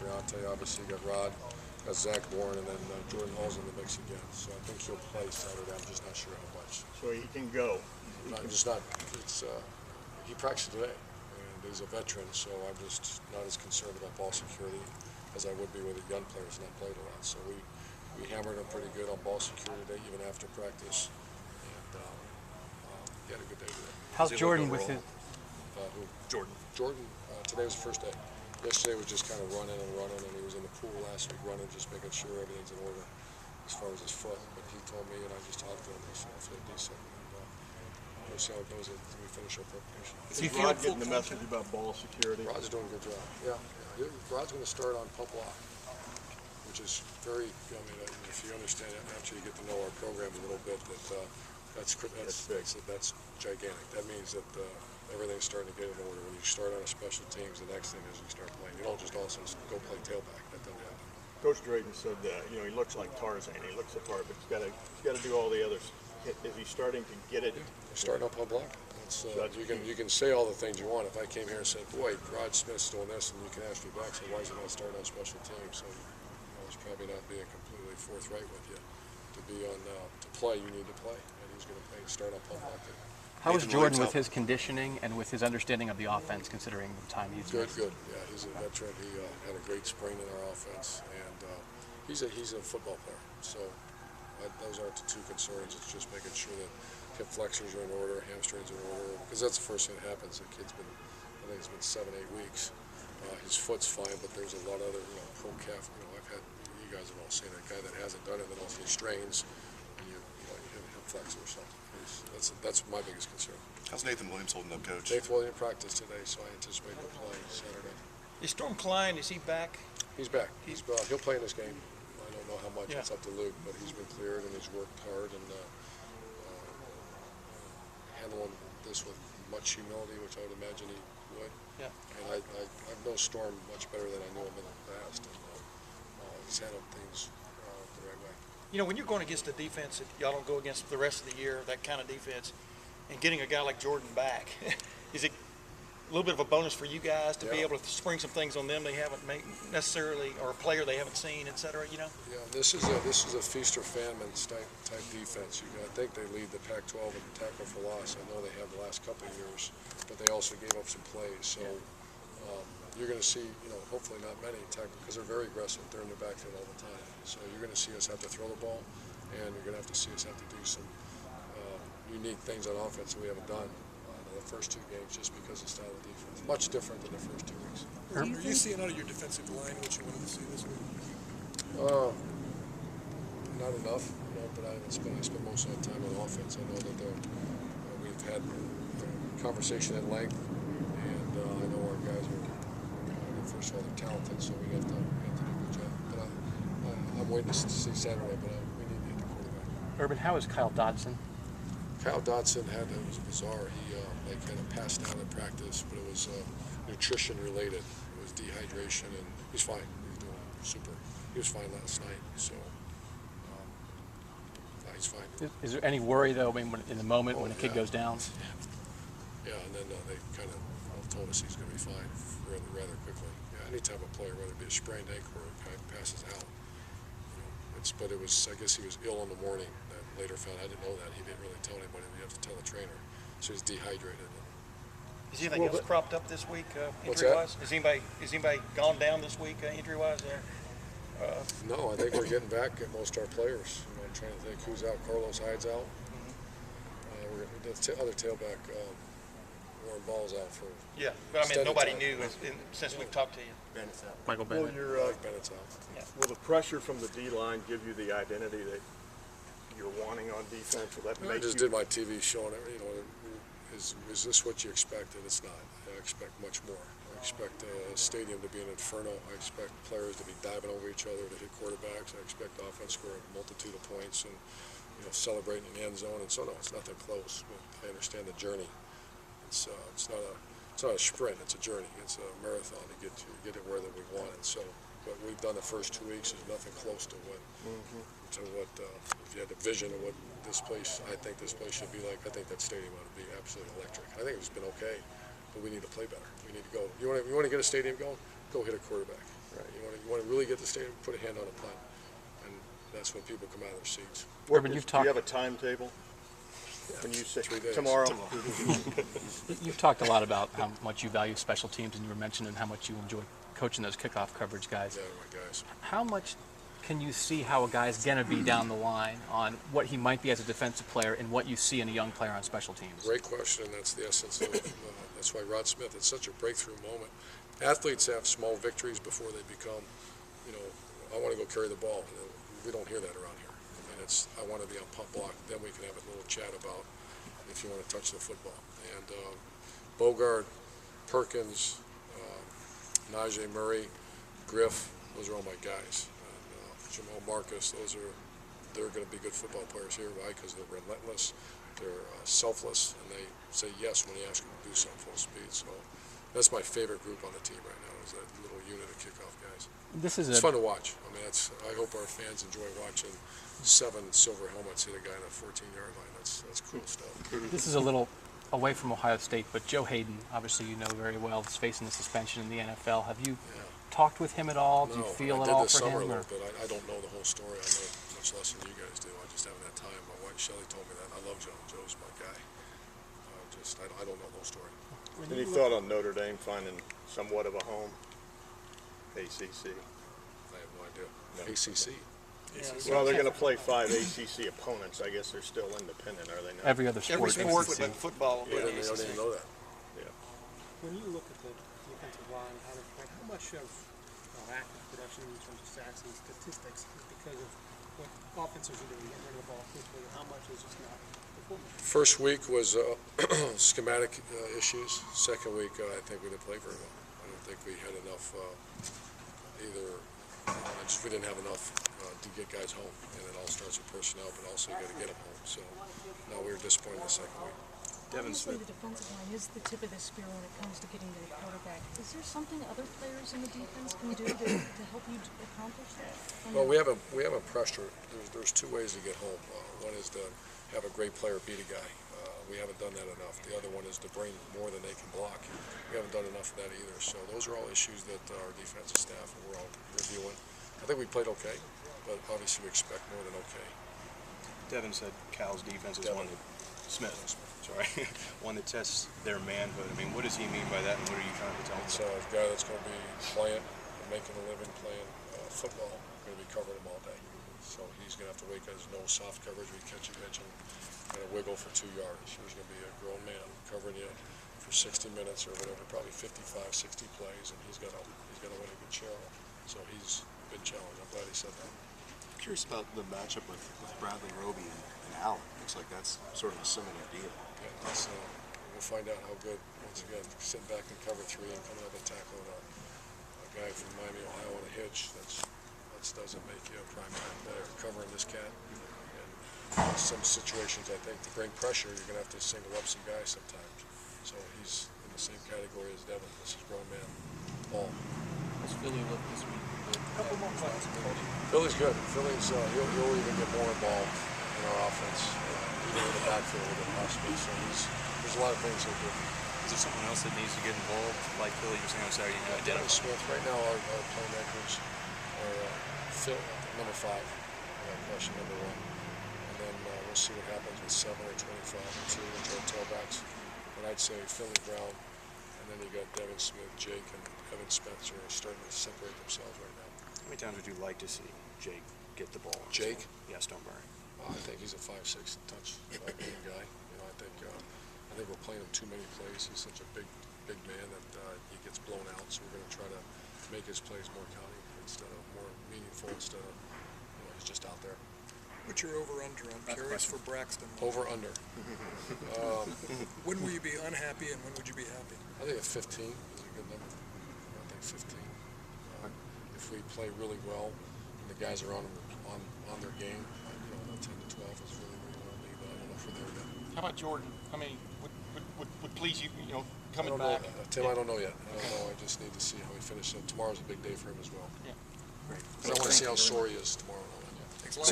Briante, obviously, you got Rod, got Zach Bourne, and then Jordan Hall's in the mix again. So I think he'll play Saturday. I'm just not sure how much. So he can go. I'm just not. It's he practiced today, and he's a veteran, so I'm just not as concerned about ball security as I would be with a young player who's not played a lot. So we hammered him pretty good on ball security today, even after practice, and he had a good day today. How's Jordan with his? Who? Jordan. Jordan. Today was the first day. Yesterday was just kind of running, and he was in the pool last week running, just making sure everything's in order as far as his foot. But he told me, and I just talked to him, he said, I feel decent. And we'll see how it goes as we finish our preparation. Is Rod getting the message about ball security? Rod's doing a good job. Yeah. Rod's going to start on pump block, which is very, I mean, if you understand it, after you get to know our program a little bit, that's gigantic. That means that everything's starting to get in order. When you start on a special teams, the next thing is you start playing. You don't just all of a sudden go play tailback. That doesn't happen. Coach Drayton said that he looks like Tarzan. He looks the part, but he's got to do all the others. Is he starting to get it? Yeah, starting up on block. You can say all the things you want. If I came here and said, "Boy, Rod Smith's doing this," and you can ask me back, "So why is he not starting on special teams?" So I was probably not being completely forthright with you. To be on to play, you need to play, and he's going to play start up on block. How is Jordan with his conditioning and with his understanding of the offense, considering the time he's good? Good. Yeah, he's a veteran. He had a great spring in our offense, and he's a football player. So those aren't the two concerns. It's just making sure that hip flexors are in order, hamstrings are in order, because that's the first thing that happens. The kid's been, I think it's been 7-8 weeks. His foot's fine, but there's a lot of other, pro calf. I've had, you guys have all seen a guy that hasn't done it, that also strains, and you hit a hip flexor or something. That's my biggest concern. How's Nathan Williams holding up, Coach? Nathan Williams practiced today, so I anticipate he'll play Saturday. Is Storm Klein, is he back? He's back. He'll play in this game. I don't know how much. Yeah. It's up to Luke, but he's been cleared and he's worked hard and handling this with much humility, which I would imagine he would. Yeah. And I know Storm much better than I knew him in the past, and he's handled things the right way. When you're going against a defense that y'all don't go against the rest of the year, that kind of defense, and getting a guy like Jordan back, is it a little bit of a bonus for you guys to be able to spring some things on them they haven't made necessarily, or a player they haven't seen, et cetera, Yeah, this is a feast or famine type defense. I think they lead the Pac-12 in tackle for loss. I know they have the last couple of years, but they also gave up some plays. So you're going to see, hopefully not many tackle, because they're very aggressive. They're in the backfield all the time. So you're going to see us have to throw the ball, and you're going to have to see us have to do some unique things on offense that we haven't done the first two games, just because of the style of defense. Much different than the first 2 weeks. Are you seeing out of your defensive line what you wanted to see this week? Not enough, but I spent most of the time on offense. I know that we've had conversation at length, and I know our guys are, first of all, they're talented, so we have to do a good job. But I'm waiting to see Saturday, but we need to get the quarterback. Urban, how is Kyle Dodson? Kyle Dodson it was bizarre. He kind of passed out at practice, but it was nutrition related. It was dehydration, and he's fine. He's doing super. He was fine last night, so he's fine. Is there any worry though? I mean, in the moment when a kid goes down? Yeah, and then they kind of told us he's going to be fine rather quickly. Yeah, anytime a player, whether it be a sprained ankle or a guy passes out, but it was. I guess he was ill in the morning. Later found I didn't know that. He didn't really tell anybody. You have to tell the trainer. So he's dehydrated. Is anything else cropped up this week, injury-wise? Is anybody gone down this week, injury-wise? No, I think we're getting back at most of our players. I'm trying to think who's out. Carlos Hyde's out. The other tailback, Warren Ball's out for. Yeah, but I mean nobody knew since we've talked to you. Bennett's out. Michael Bennett. Bennett's out. Yeah. Will the pressure from the D-line give you the identity that you're wanting on defense? Will that make I just did my TV show, and is this what you expected? It's not. I expect much more. I expect a stadium to be an inferno. I expect players to be diving over each other to hit quarterbacks. I expect the offense to score a multitude of points and celebrating in the end zone. And so no, it's nothing close. But I understand the journey. It's not a sprint. It's a journey. It's a marathon to get it where that we want it. So what we've done the first 2 weeks is nothing close to what if you had the vision of what this place, I think this place should be like. I think that stadium ought to be absolutely electric. I think it's been okay, but we need to play better. We need to go. You want to get a stadium going? go hit a quarterback. Right. You want to really get the stadium, put a hand on a punt, and that's when people come out of their seats. Urban, Do you've you talked. have a timetable? When you say 3 days. tomorrow? You've talked a lot about how much you value special teams, and you were mentioning how much you enjoy coaching those kickoff coverage guys. Yeah, my guys. How much can you see how a guy's going to be down the line on what he might be as a defensive player and what you see in a young player on special teams? Great question, and that's the essence of it. That's why Rod Smith, it's such a breakthrough moment. Athletes have small victories before they become, I want to go carry the ball. We don't hear that around here. I mean, I want to be on punt block. Then we can have a little chat about if you want to touch the football. And Bogard, Perkins, Najee Murray, Griff, those are all my guys. And Jamal Marcus, they're going to be good football players here. Why? Because they're relentless, they're selfless, and they say yes when you ask them to do something full speed. So that's my favorite group on the team right now, is that little unit of kickoff guys. It's fun to watch. I mean, I hope our fans enjoy watching 7 silver helmets hit a guy on a 14-yard line. That's cool stuff. This is a little away from Ohio State, but Joe Hayden, obviously you know very well, is facing a suspension in the NFL. Have you talked with him at all? Do you feel I at did all this for summer him? a little bit. I don't know the whole story. I know much less than you guys do. I just haven't had time. My wife Shelley told me that. I love Joe. Joe's my guy. I don't know the whole story. Any thought on Notre Dame finding somewhat of a home? ACC. I have no idea. No. ACC. Well, they're going to play 5 ACC opponents. I guess they're still independent, are they not? Every other sport. Every sport ACC. but football. I didn't even know that. Yeah. When you look at the defensive line, how much of lack of production in terms of sacks and statistics is because of what offenses are doing, getting rid of the ball quickly, and how much is just not performing? First week was schematic issues. Second week, I think we didn't play very well. I don't think we had enough we didn't have enough to get guys home, and it all starts with personnel, but also you got to get them home. So no, we were disappointed the second week. Obviously, the defensive line is the tip of the spear when it comes to getting to the quarterback. Is there something other players in the defense can do to help you accomplish that? Well, we have a pressure. There's 2 ways to get home. One is to have a great player beat a guy. We haven't done that enough. The other one is to bring more than they can block. We haven't done enough of that either. So those are all issues that our defensive staff and we're all reviewing. I think we played okay, but obviously we expect more than okay. Devin said Cal's defense is one that one that tests their manhood. I mean, what does he mean by that, and what are you trying to tell him? It's a guy that's going to be playing, making a living playing football, going to be covering him all day. So he's going to have to wake up his nose soft coverage. We catch a pitch and kind of wiggle for 2 yards. He's going to be a grown man covering you for 60 minutes or whatever, probably 55, 60 plays, and he's got to win a good share. So he's been challenged. I'm glad he said that. Curious about the matchup with Bradley Roby and Allen. Looks like that's sort of a similar deal. Yeah, we'll find out how good, once again, sitting back and cover 3 and coming up and tackling a guy from Miami, Ohio on a hitch. That doesn't make you a prime-time player. Covering this cat. And some situations, I think, to bring pressure, you're going to have to single up some guys sometimes. So he's in the same category as Devin. This is grown man ball. Does Philly look this week? Philly's good. Philly's he'll even get more involved in our offense, even in the backfield with it possibly. So there's a lot of things he'll do. Is there someone else that needs to get involved, like Philly, you're saying on Saturday night? Devin Smith, right now our playmakers are Phil, number 5, question number 1. And then we'll see what happens with 7 or 25 and 2, which are tailbacks. And I'd say Philly Brown, and then you got Devin Smith, Jake, and Evan Spencer are starting to separate themselves right now. How many times would you like to see Jake get the ball? Jake? Yeah, Stoneberry. I think he's a 5'6" touch game guy. I think we're playing him too many plays. He's such a big man that he gets blown out. So we're going to try to make his plays more counting instead of more meaningful. Instead of he's just out there. What's your over/under on carries for Braxton? Over/under. When will you be unhappy and when would you be happy? I think 15 is a good number. I think 15. If we play really well and the guys are on their game, 10 to 12 is really where you want to be. But I don't know if we're there yet. How about Jordan? I mean, would please you coming I don't back? know. Tim, I don't know yet. I don't know. I just need to see how he finishes. Tomorrow's a big day for him as well. Yeah. I want to see how sore he is tomorrow. Thanks a lot.